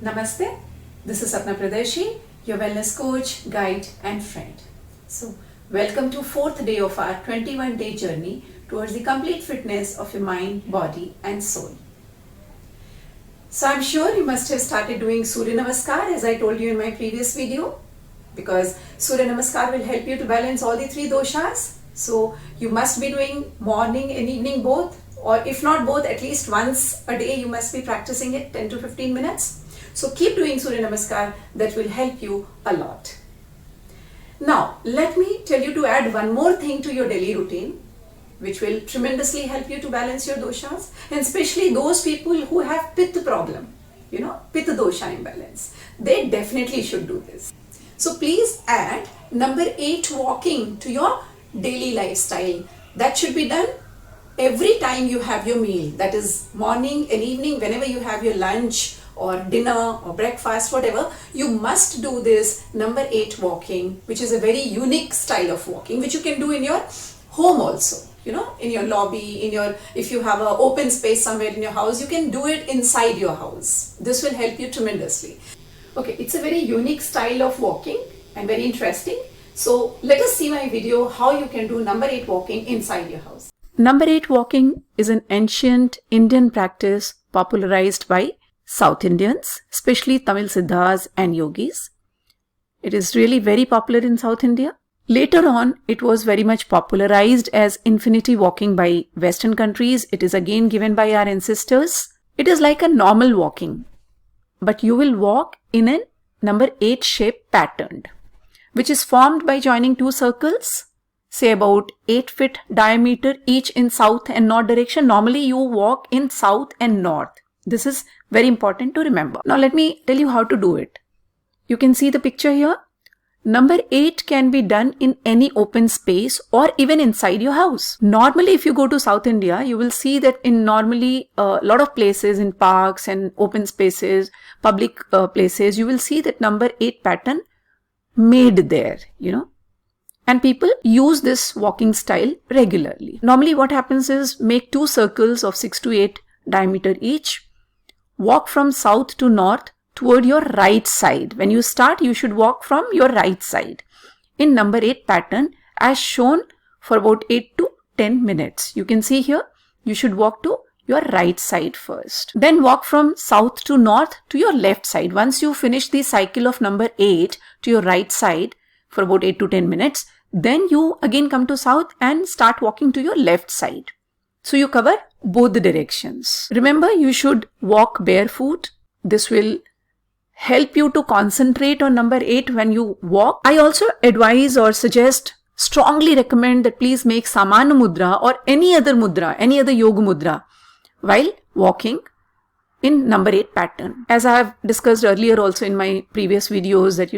Namaste, this is Sapna Pradeshi, your wellness coach, guide and friend. So, welcome to 4th day of our 21-day journey towards the complete fitness of your mind, body and soul. So, I'm sure you must have started doing Surya Namaskar as I told you in my previous video, because Surya Namaskar will help you to balance all the 3 doshas. So, you must be doing morning and evening both, or if not both, at least once a day you must be practicing it 10 to 15 minutes. So keep doing Surya Namaskar, that will help you a lot. Now, let me tell you to add one more thing to your daily routine, which will tremendously help you to balance your doshas, and especially those people who have Pitta problem, Pitta dosha imbalance. They definitely should do this. So please add number 8 walking to your daily lifestyle. That should be done every time you have your meal. That is morning and evening, whenever you have your lunch or dinner or breakfast, whatever, you must do this number 8 walking, which is a very unique style of walking, which you can do in your home also, in your lobby, if you have an open space somewhere in your house, you can do it inside your house. This will help you tremendously. Okay, it's a very unique style of walking and very interesting. So let us see my video how you can do number 8 walking inside your house. Number 8 walking is an ancient Indian practice popularized by South Indians, especially Tamil Siddhas and Yogis. It is really very popular in South India. Later on, it was very much popularized as infinity walking by Western countries. It is again given by our ancestors. It is like a normal walking, but you will walk in a number 8 shape pattern, which is formed by joining 2 circles, say about 8 feet diameter each in south and north direction. Normally you walk in south and north. This is very important to remember. Now let me tell you how to do it. You can see the picture here. Number 8 can be done in any open space or even inside your house. Normally if you go to South India, you will see that in normally a lot of places, in parks and open spaces, public places, you will see that number 8 pattern made there, And people use this walking style regularly. Normally what happens is make 2 circles of 6 to 8 diameter each. Walk from south to north toward your right side. When you start, you should walk from your right side in number 8 pattern as shown for about 8 to 10 minutes. You can see here, you should walk to your right side first. Then walk from south to north to your left side. Once you finish the cycle of number 8 to your right side for about 8 to 10 minutes, then you again come to south and start walking to your left side. So you cover both the directions. Remember, you should walk barefoot. This will help you to concentrate on number 8 when you walk. I also advise or suggest, strongly recommend that please make Samana Mudra or any other mudra, any other yoga mudra while walking in number 8 pattern. As I have discussed earlier also in my previous videos that,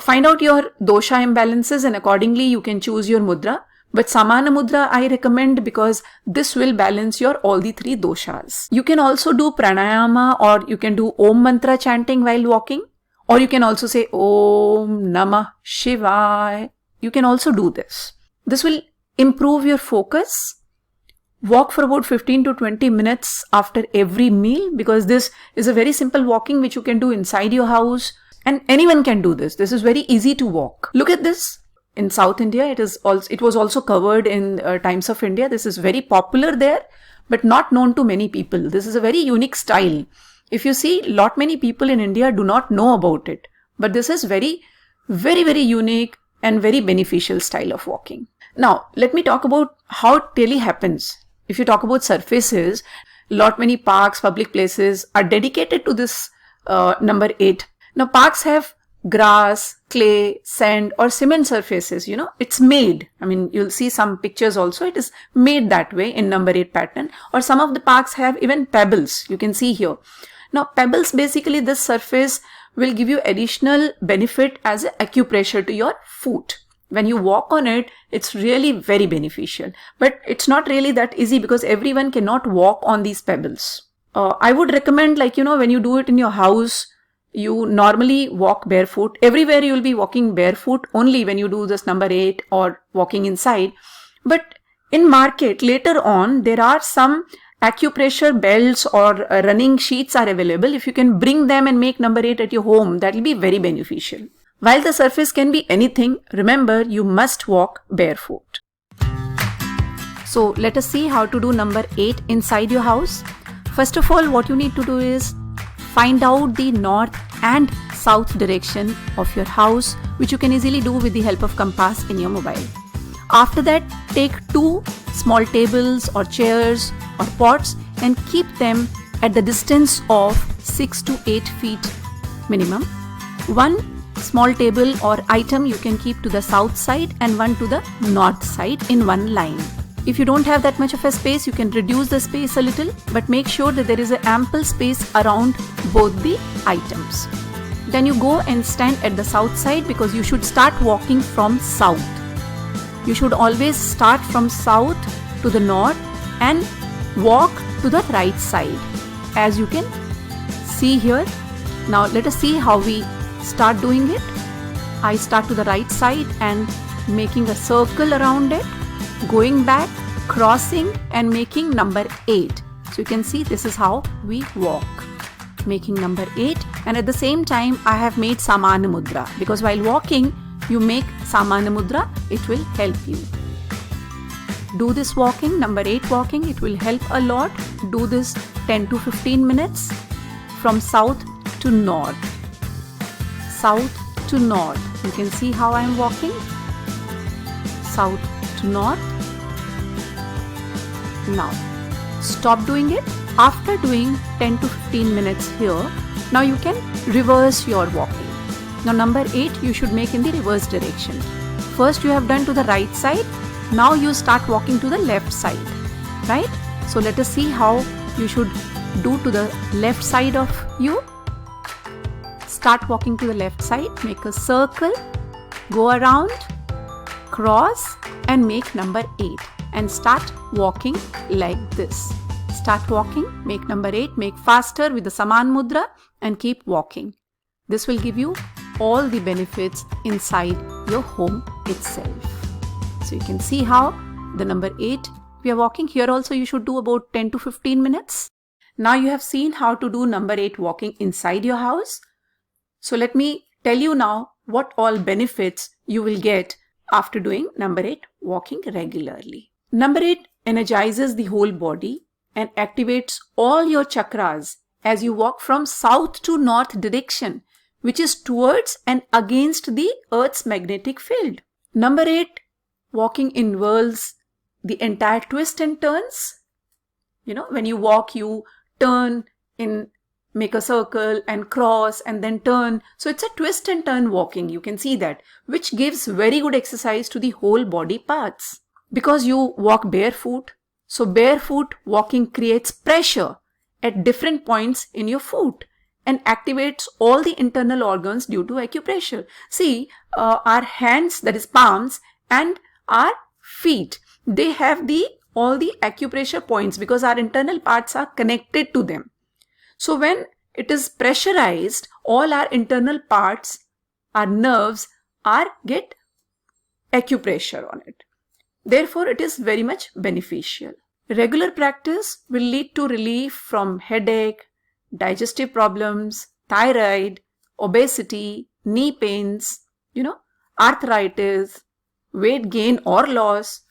find out your dosha imbalances and accordingly you can choose your mudra. But Samana Mudra I recommend because this will balance your all the 3 doshas. You can also do pranayama or you can do Om mantra chanting while walking, or you can also say Om Namah Shivaya. You can also do this. This will improve your focus. Walk for about 15 to 20 minutes after every meal, because this is a very simple walking which you can do inside your house and anyone can do this. This is very easy to walk. Look at this. In South India, it was also covered in Times of India. This is very popular there, but not known to many people. This is a very unique style. If you see, many people in India do not know about it. But this is very, very, very unique and very beneficial style of walking. Now, let me talk about how it really happens. If you talk about surfaces, many parks, public places are dedicated to this number 8. Now, parks have grass, clay, sand or cement surfaces, it's made. You'll see some pictures also. It is made that way in number 8 pattern, or some of the parks have even pebbles. You can see here. Now pebbles, basically this surface will give you additional benefit as an acupressure to your foot. When you walk on it, it's really very beneficial, but it's not really that easy because everyone cannot walk on these pebbles. I would recommend when you do it in your house, you normally walk barefoot. Everywhere you will be walking barefoot only when you do this number 8 or walking inside. But in market later on, there are some acupressure belts or running sheets are available. If you can bring them and make number 8 at your home, that will be very beneficial. While the surface can be anything, remember you must walk barefoot. So let us see how to do number 8 inside your house. First of all, what you need to do is find out the north and south direction of your house, which you can easily do with the help of compass in your mobile. After that, take 2 small tables or chairs or pots and keep them at the distance of 6 to 8 feet minimum. One small table or item you can keep to the south side and one to the north side in one line. If you don't have that much of a space, you can reduce the space a little, but make sure that there is an ample space around both the items. Then you go and stand at the south side because you should start walking from south. You should always start from south to the north and walk to the right side, as you can see here. Now let us see how we start doing it. I start to the right side and making a circle around it, going back, crossing and making number 8. So you can see this is how we walk, making number 8, and at the same time I have made Samana Mudra, because while walking you make Samana Mudra, it will help you. Do this walking, number 8 walking, it will help a lot. Do this 10 to 15 minutes from south to north. South to north. You can see how I am walking. South to north. Now stop doing it. After doing 10 to 15 minutes here, now you can reverse your walking. Now number 8 you should make in the reverse direction. First you have done to the right side. Now you start walking to the left side, right? So let us see how you should do to the left side of you. Start walking to the left side, make a circle, go around, cross and make number 8 and start walking like this. Start walking, make number 8, make faster with the Saman Mudra and keep walking. This will give you all the benefits inside your home itself. So you can see how the number 8 we are walking. Here also you should do about 10 to 15 minutes. Now you have seen how to do number 8 walking inside your house. So let me tell you now what all benefits you will get after doing number 8 walking regularly. Number 8 energizes the whole body and activates all your chakras as you walk from south to north direction, which is towards and against the Earth's magnetic field. Number 8 walking involves the entire twist and turns. You know, when you walk, you turn in, make a circle and cross and then turn. So it's a twist and turn walking. You can see that, which gives very good exercise to the whole body parts. Because you walk barefoot, so barefoot walking creates pressure at different points in your foot and activates all the internal organs due to acupressure. See, our hands, that is palms, and our feet, they have all the acupressure points because our internal parts are connected to them. So when it is pressurized, all our internal parts, our nerves get acupressure on it. Therefore, it is very much beneficial. Regular practice will lead to relief from headache, digestive problems, thyroid, obesity, knee pains, arthritis, weight gain or loss.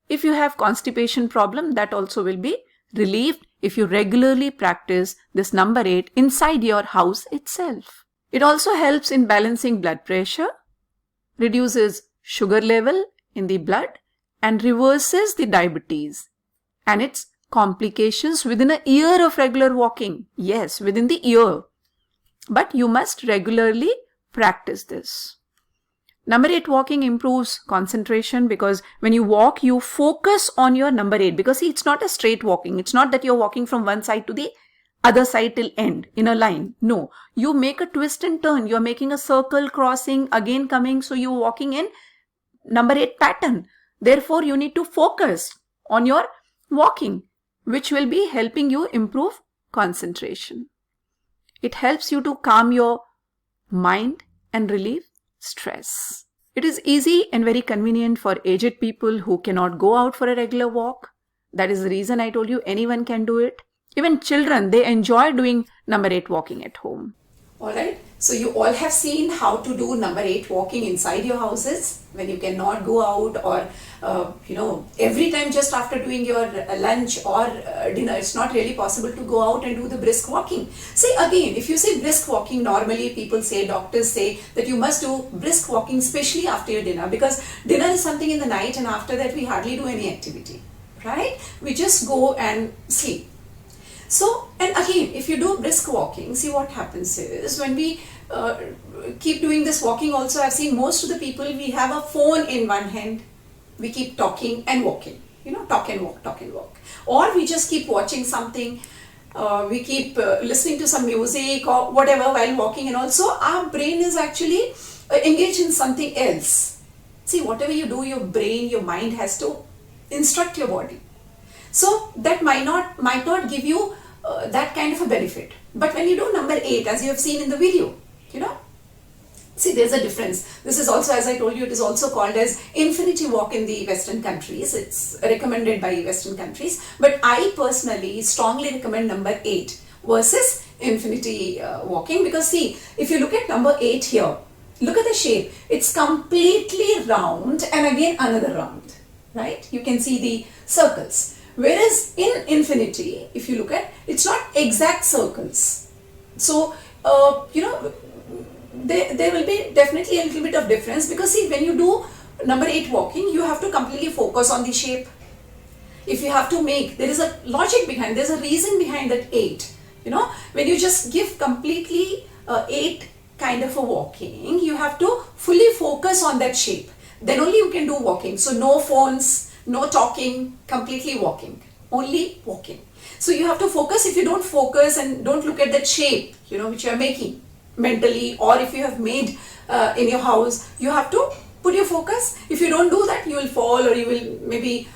If you have constipation problem, that also will be relieved if you regularly practice this number 8 inside your house itself. It also helps in balancing blood pressure, reduces sugar level in the blood, and reverses the diabetes and its complications within a year of regular walking. Yes, within the year. But you must regularly practice this. Number 8 walking improves concentration because when you walk, you focus on your number 8. Because see, it's not a straight walking. It's not that you're walking from one side to the other side till end in a line. No, you make a twist and turn. You're making a circle, crossing, again coming. So you're walking in number 8 pattern. Therefore, you need to focus on your walking, which will be helping you improve concentration. It helps you to calm your mind and relieve stress. It is easy and very convenient for aged people who cannot go out for a regular walk. That is the reason I told you anyone can do it. Even children, they enjoy doing number 8 walking at home. Alright, so you all have seen how to do number 8 walking inside your houses when you cannot go out, or every time just after doing your lunch or dinner, it's not really possible to go out and do the brisk walking. See, again, if you say brisk walking, normally people say, doctors say that you must do brisk walking especially after your dinner, because dinner is something in the night and after that we hardly do any activity, right? We just go and sleep. So, and again, if you do brisk walking, see what happens is when we keep doing this walking also, I've seen most of the people, we have a phone in one hand, we keep talking and walking, talk and walk. Or we just keep watching something, we keep listening to some music or whatever while walking, and also our brain is actually engaged in something else. See, whatever you do, your brain, your mind has to instruct your body. So that might not give you that kind of a benefit. But when you do number 8, as you have seen in the video, see, there's a difference. This is also, as I told you, it is also called as infinity walk in the Western countries. It's recommended by Western countries. But I personally strongly recommend number 8 versus infinity walking, because see, if you look at number 8 here, look at the shape. It's completely round and again another round, right? You can see the circles. Whereas in infinity, if you look at, it's not exact circles. So, there will be definitely a little bit of difference, because see, when you do number 8 walking, you have to completely focus on the shape. If you have to make, there is a logic behind, there's a reason behind that 8. When you just give completely 8 kind of a walking, you have to fully focus on that shape. Then only you can do walking. So no phones, no talking, completely walking, only walking. So you have to focus. If you don't focus and don't look at that shape, which you are making mentally, or if you have made in your house, you have to put your focus. If you don't do that, you will fall, or you will maybe,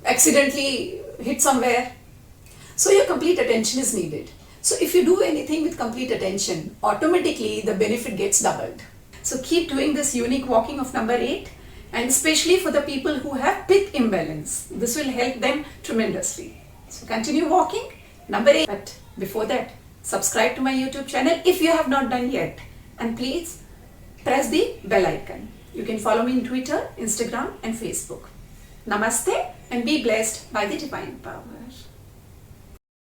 accidentally hit somewhere. So your complete attention is needed. So if you do anything with complete attention, automatically the benefit gets doubled. So keep doing this unique walking of number 8. And especially for the people who have pith imbalance, this will help them tremendously. So continue walking, number 8. But before that, subscribe to my YouTube channel if you have not done yet. And please press the bell icon. You can follow me on Twitter, Instagram and Facebook. Namaste and be blessed by the divine power.